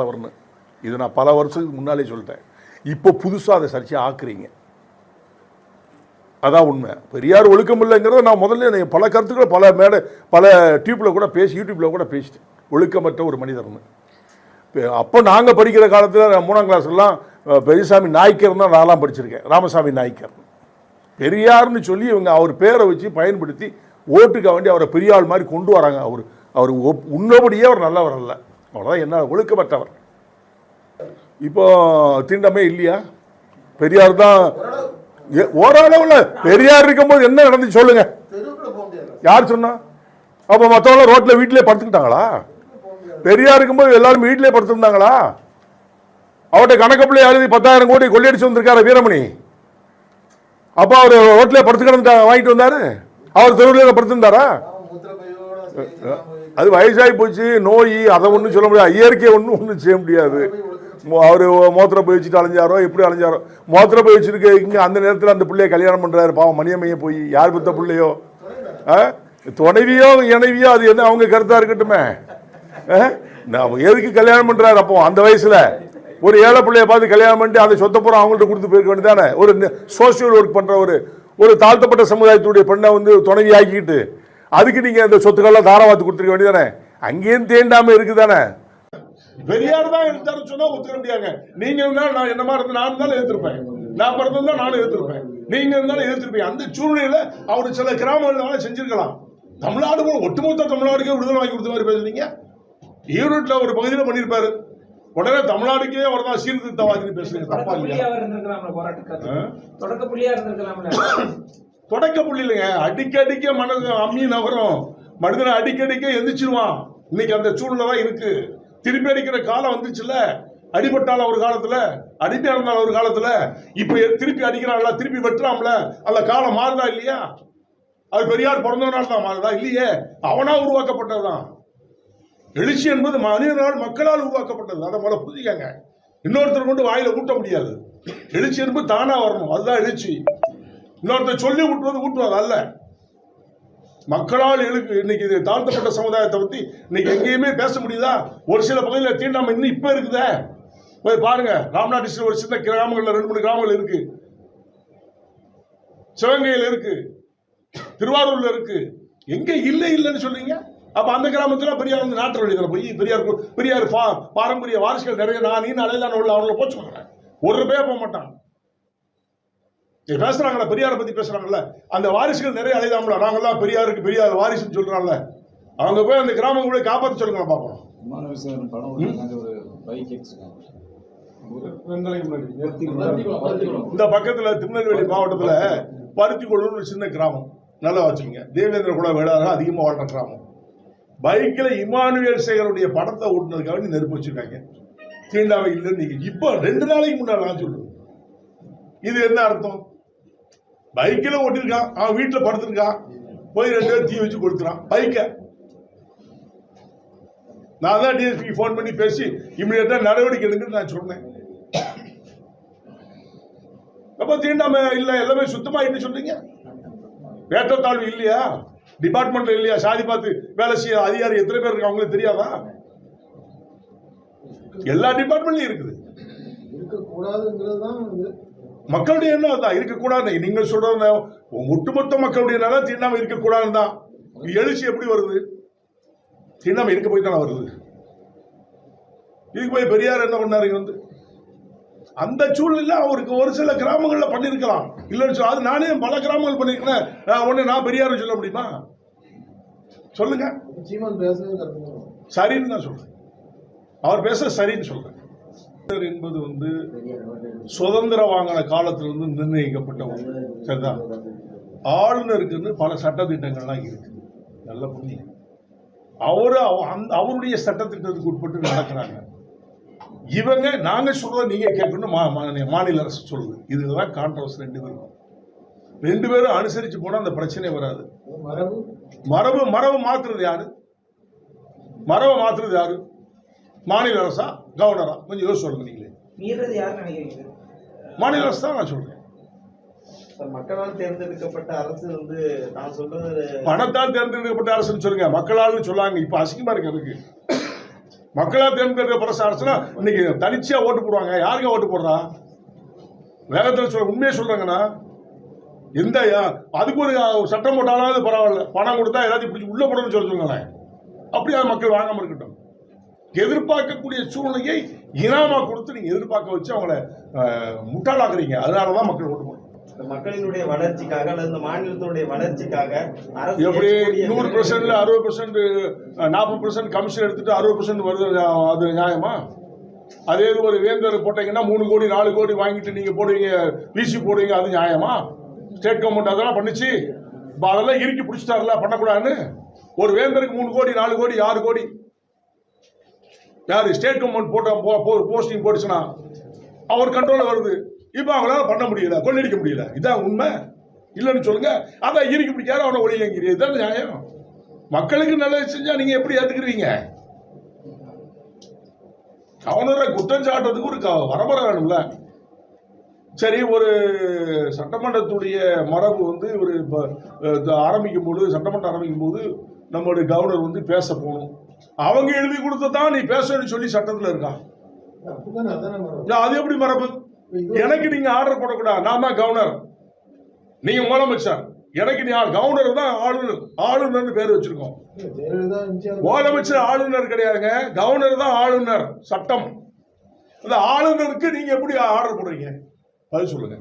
வரணும். இதை நான் பல வருஷத்துக்கு முன்னாலே சொல்லிட்டேன். இப்போ புதுசாக அதை சர்ச்சையை ஆக்குறீங்க. அதான் உண்மை. பெரியார் ஒழுக்கம் இல்லைங்கிறத நான் முதல்ல பல கருத்துக்களை பல டியூப்பில் கூட யூடியூப்பில் கூட பேசிட்டேன். ஒழுக்கமற்ற ஒரு மனிதர்னு. அப்போ நாங்கள் படிக்கிற காலத்தில் 3ஆம் கிளாஸ்லாம் பெரியசாமி நாய்க்கர் தான் நான்லாம் படிச்சிருக்கேன். ராமசாமி நாய்க்கர் பெரியார்னு சொல்லி இவங்க அவர் பேரை வச்சு பயன்படுத்தி ஓட்டுக்க வேண்டி அவரை பெரியாள் மாதிரி கொண்டு வராங்க. அவர் உன்னபடியே அவர் நல்லவர் அல்ல. அவ்வளோதான். என்ன ஒழுக்கமற்றவர். இப்போ தீண்டமே இல்லையா? பெரியார் தான் ஓரளவுல. பெரியார் இருக்கும்போது என்ன நடந்துச்சு சொல்லுங்க. யார் சொன்னா? அப்ப மற்றவங்க ரோட்ல வீட்டிலே படுத்துக்கிட்டாங்களா? பெரியார் இருக்கும்போது எல்லாரும் வீட்டிலே படுத்திருந்தாங்களா? அவர்கிட்ட கணக்கப்பிள்ளை எழுதி 10,000 கோடி கொள்ளையடிச்சு வந்திருக்காரு வீரமணி. அப்ப அவர் ரோட்ல படுத்து கிடந்து வாங்கிட்டு வந்தாரு. அவர் தெருவில் படுத்திருந்தாரா? அது வயசாகி போச்சு, நோய், அதை ஒன்றும் சொல்ல முடியாது. இயற்கையை ஒன்றும் செய்ய முடியாது. அவர் மோத்திர போய் வச்சுட்டு அலைஞ்சாரோ எப்படி அலைஞ்சாரோ. மோத்திர போய் வச்சுருக்கு இங்கே அந்த நேரத்தில் அந்த பிள்ளைய கல்யாணம் பண்ணுறாரு. பாவம் மணியம்மையை போய் யார் பெற்ற பிள்ளையோ துணைவியோ இணைவியோ அது என்ன அவங்க கருத்தாக இருக்கட்டுமே. நான் எதுக்கு கல்யாணம் பண்ணுறாரு? அப்போ அந்த வயசில் ஒரு ஏழை பிள்ளைய பார்த்து கல்யாணம் பண்ணிட்டு அந்த சொத்தை பூரா அவங்கள்ட்ட கொடுத்து போயிருக்க வேண்டியதானே. ஒரு சோசியல் ஒர்க் பண்ணுற ஒரு தாழ்த்தப்பட்ட சமுதாயத்துடைய பெண்ணை துணைவி ஆக்கிக்கிட்டு அதுக்கு நீங்கள் அந்த சொத்துக்கள்லாம் தாராவாத்து கொடுத்துருக்க வேண்டியதானே. அங்கேயும் தேண்டாமல் இருக்குதானே. பெரியார் தான் எடுத்தாரு சொன்னா ஒத்துக்க முடியாங்க. நீங்க இருந்தாலும் நான் என்ன மாதிரி இருந்தாலும் நான் இருந்தாலும் எதிர்த்திருப்பேன். நான் பிறந்திருந்தா நானும் எதிர்த்திருப்பேன். நீங்க இருந்தாலும் எதிர்த்திருப்பீங்க. அந்த சூழ்நிலையில அவர் சில கிராமங்கள் செஞ்சிருக்கலாம். தமிழ்நாடு ஒட்டுமொத்த தமிழ்நாடுக்கே விடுதலை வாங்கி கொடுத்த மாதிரி பேசுறீங்க. ஈரோட்ல ஒரு பகுதியில் பண்ணிருப்பாரு. உடனே தமிழ்நாடுக்கே அவர் தான் சீர்திருத்தவாதின்னு பேசுறீங்க. தப்பா இல்லையா? தொடக்க புள்ளி இல்லைங்க. அடிக்கடிக்க மனது அம்மி நகரம் மனிதனை அடிக்கடிக்க எந்திரிச்சிருவான். இன்னைக்கு அந்த சூழ்நிலை தான் இருக்கு. திருப்பி அடிக்கிற காலம் வந்துச்சுல்ல. அடிபட்டால ஒரு காலத்துல, அடிமையா இருந்தாலும் ஒரு காலத்துல, இப்ப திருப்பி அடிக்கிறான்ல, திருப்பி வெட்டுறான்ல. அந்த காலம் மாறுதா இல்லையா? அது பெரியார் பிறந்தவனால் தான் மாறுதா? இல்லையே. அவனா உருவாக்கப்பட்டதுதான். எழுச்சி என்பது மனிதனால் மக்களால் உருவாக்கப்பட்டது. அதை முதல்ல புரிஞ்சுக்கங்க. இன்னொருத்தர் கொண்டு வாயில ஊட்ட முடியாது. எழுச்சி என்பது தானா வரணும். அதுதான் எழுச்சி. இன்னொருத்தர் சொல்லி ஊட்டுவது அல்ல. மக்களால் இன்னைக்கு தாழ்த்தப்பட்ட சமுதாயத்தை பத்தி இன்னைக்கு எங்கேயுமே பேச முடியுதா? ஒரு சில பகுதியில் தீண்டாமை இன்னும் இப்ப இருக்குதே. போய் பாருங்க. ராமநாடு ஒரு சின்ன கிராமங்கள்ல 2-3 கிராமங்கள் இருக்கு. சிவகங்கையில் இருக்கு, திருவாரூர்ல இருக்கு. எங்க இல்லைன்னு சொல்றீங்க? அப்ப அந்த கிராமத்துல பெரியார் நாட்டு வழியில போய் பெரியார் பாரம்பரிய வாரிசுகள் நிறைய நான் அலைதான் உள்ள அவங்கள போச்சு ஒரு ரூபாய் போக மாட்டான். பேசுறாங்களா பெரியாரை பத்தி பேசுறாங்கல்ல, அந்த வாரிசுகள் நிறைய அலைதாமல. நாங்கெல்லாம் பெரியார் வாரிசுன்னு சொல்றாங்கல்ல. அவங்க போய் அந்த கிராமங்களை காப்பாற்ற சொல்லுங்க பாப்போம். இந்த பக்கத்துல திருநெல்வேலி மாவட்டத்துல பருத்திக்கொள்ளூர் சின்ன கிராமம். நல்லா வச்சுங்க. தேவேந்திர குல வேளாளர்கள் அதிகமா வாழ்ற கிராமம். பைக்கில் இமானுவேல் சேகருடைய படத்தை ஓட்டுனதுக்காக நெருப்பு வச்சிருக்காங்க. தீண்டாமை இல்லைன்னு இப்ப 2 நாளைக்கு முன்னாடி நான் சொல்றேன். இது என்ன அர்த்தம்? பைக்கில் ஓட்டிருக்கான், அவன் வீட்டில் படுத்திருக்கான், போய் 2 பேர் தீ வச்சு கொடுத்துறான் பைக்க. நான் தான் டிஎஸ்பி போன் பண்ணி பேசி இமிடியேட்டா நடவடிக்கை எடுங்கன்னு நான் சொன்னேன். அப்ப தீண்டாமை இல்ல, எல்லாமே சுத்தமாயிட்டு சொல்றீங்க. ஏற்றத்தாழ்வு இல்லையா? டிபார்ட்மெண்ட்ல இல்லையா? சாதி பார்த்து வேலை செய்ய அதிகாரி எத்தனை பேர் இருக்கு அவங்களுக்கு தெரியாதா? எல்லா டிபார்ட்மெண்ட்லயும் இருக்குது. மக்களுடைய எண்ணம் அதான் இருக்கக்கூடாது. நீங்க சொல்ற ஒட்டுமொத்த மக்களுடைய நலம் தீண்டாமை இருக்கக்கூடாதுன்னு தான். எழுச்சி எப்படி வருது? தீண்டாமை இருக்க போய் தானே வருது. இதுக்கு போய் பெரியார் என்ன பண்ணாரு? அந்த சூழ்நிலை அவருக்கு ஒரு சில கிராமங்கள்ல பண்ணிருக்கலாம். இல்லைன்னு சொல்ல, அது நானே பல கிராமங்கள் பண்ணிருக்கேன். நான் பெரியார் சொல்ல முடியுமா? சொல்லுங்க. சரின்னு தான் சொல்றேன். அவர் பேச சரின்னு சொல்றேன். என்பது சுதந்திரம் வாங்கின காலத்திலிருந்து நிர்ணயிக்கப்பட்ட ஒன்று. சரிதான். ஆளுநருக்கு பல சட்டத்திட்டங்கள்லாம் இருக்கு. நல்ல புரியுங்க. அவருடைய சட்டத்திட்டத்துக்கு உட்பட்டு நடக்கிறாங்க. இவங்க நாங்க சொல்றத நீங்க கேட்கணும், மாநில அரசு சொல்லுது. இதுதான் கான்ட்ரவர்சி. 2 பேரும் அனுசரிச்சு போனா அந்த பிரச்சனை வராது. மரபு மாத்துறது யாரு? மரபை மாத்துறது யாரு? மாநில அரசா, கவர்னரா? கொஞ்சம் யோசிச்சு சொல்லுங்க. நீங்களே மாநில அரசு தான் நான் சொல்றேன். மக்களால் தேர்ந்தெடுக்கப்பட்ட அரசு நான் சொல்றது பணத்தால் தேர்ந்தெடுக்கப்பட்ட அரசுன்னு சொல்லுங்க. மக்களால் சொல்லாங்க. இப்ப அசிங்கமா இருக்கு. அதுக்கு மக்களால் தேர்ந்தெடுக்கப்பட்ட அரசுனா இன்னைக்கு தனிச்சையா ஓட்டு போடுவாங்க. யாருங்க ஓட்டு போடுறா? வேகத்தில் சொல்ல உண்மையை சொல்றாங்கண்ணா. எந்த அதுக்கு ஒரு சட்டம் போட்டாலும் பரவாயில்ல, பணம் கொடுத்தா எல்லாத்தையும் பிடிச்சி உள்ள போடணும்னு சொல்லுங்களேன். அப்படியே மக்கள் வாங்காம இருக்கட்டும். எதிர்பார்க்கக்கூடிய சூழ்நிலையை இனாமா கொடுத்து நீங்க எதிர்பார்க்க வச்சு அவங்கள முட்டாளாக்குறீங்க. அதனாலதான் மக்கள் ஓட்டு போடுறாங்க. மக்களினுடைய வளர்ச்சிக்காக அல்லது இந்த மாநிலத்தினுடைய வளர்ச்சிக்காக அரசு எப்படி 100%, 60%, 40% கமிஷன் எடுத்துட்டு 60% வருது, அது நியாயமா? அதே இது ஒரு வேந்தர் போட்டீங்கன்னா 3 கோடி 4 கோடி வாங்கிட்டு நீங்க போடுவீங்க, வீசி போடுவீங்க, அது நியாயமா? ஸ்டேட் கவர்மெண்ட் அதெல்லாம் பண்ணிச்சு. இப்போ அதெல்லாம் இறுக்கி பிடிச்சிட்டாருல, பண்ணக்கூடாதுன்னு. ஒரு வேந்தருக்கு 3 கோடி 4 கோடி 6 கோடி யாரு ஸ்டேட் கவர்மெண்ட் போட்ட போஸ்டிங் போட்டுச்சுன்னா அவர் கண்ட்ரோல வருது. இப்போ அவங்களால பண்ண முடியல, கொள்ளடிக்க முடியல. இதான் உண்மை. இல்லைன்னு சொல்லுங்க. அதான் இறுக்கி பிடிக்காரு, அவனை ஒளியங்கிறீங்க. இதுதான் நியாயம். மக்களுக்கு நல்லது செஞ்சா நீங்க எப்படி ஏத்துக்கிறீங்க? கவர்னரை குற்றம் சாட்டுறதுக்கு ஒரு வரமுறை வேணும்ல. சரி, ஒரு சட்டமன்றத்துடைய மரபு வந்து ஒரு ஆரம்பிக்கும் போது, சட்டமன்றம் ஆரம்பிக்கும் போது நம்மளுடைய கவர்னர் வந்து பேச போகணும். அவங்க எழுதி கொடுத்ததான் நீ பேசணும்னு சொல்லி சட்டத்தில் இருக்கான். அது எப்படி மரபு? எனக்கு நீங்க ஆர்டர் போடக்கூடாது. நான் தான் கவர்னர், நீங்க முதலமைச்சர். எனக்கு நீ கவர்னர் தான் ஆளுநர். ஆளுநர்னு பேர் வச்சிருக்கோம். முதலமைச்சர் ஆளுநர் கிடையாதுங்க, கவர்னர் தான் ஆளுநர். சட்டம். அந்த ஆளுநருக்கு நீங்க எப்படி ஆர்டர் போடுறீங்க? அது சொல்லுங்க.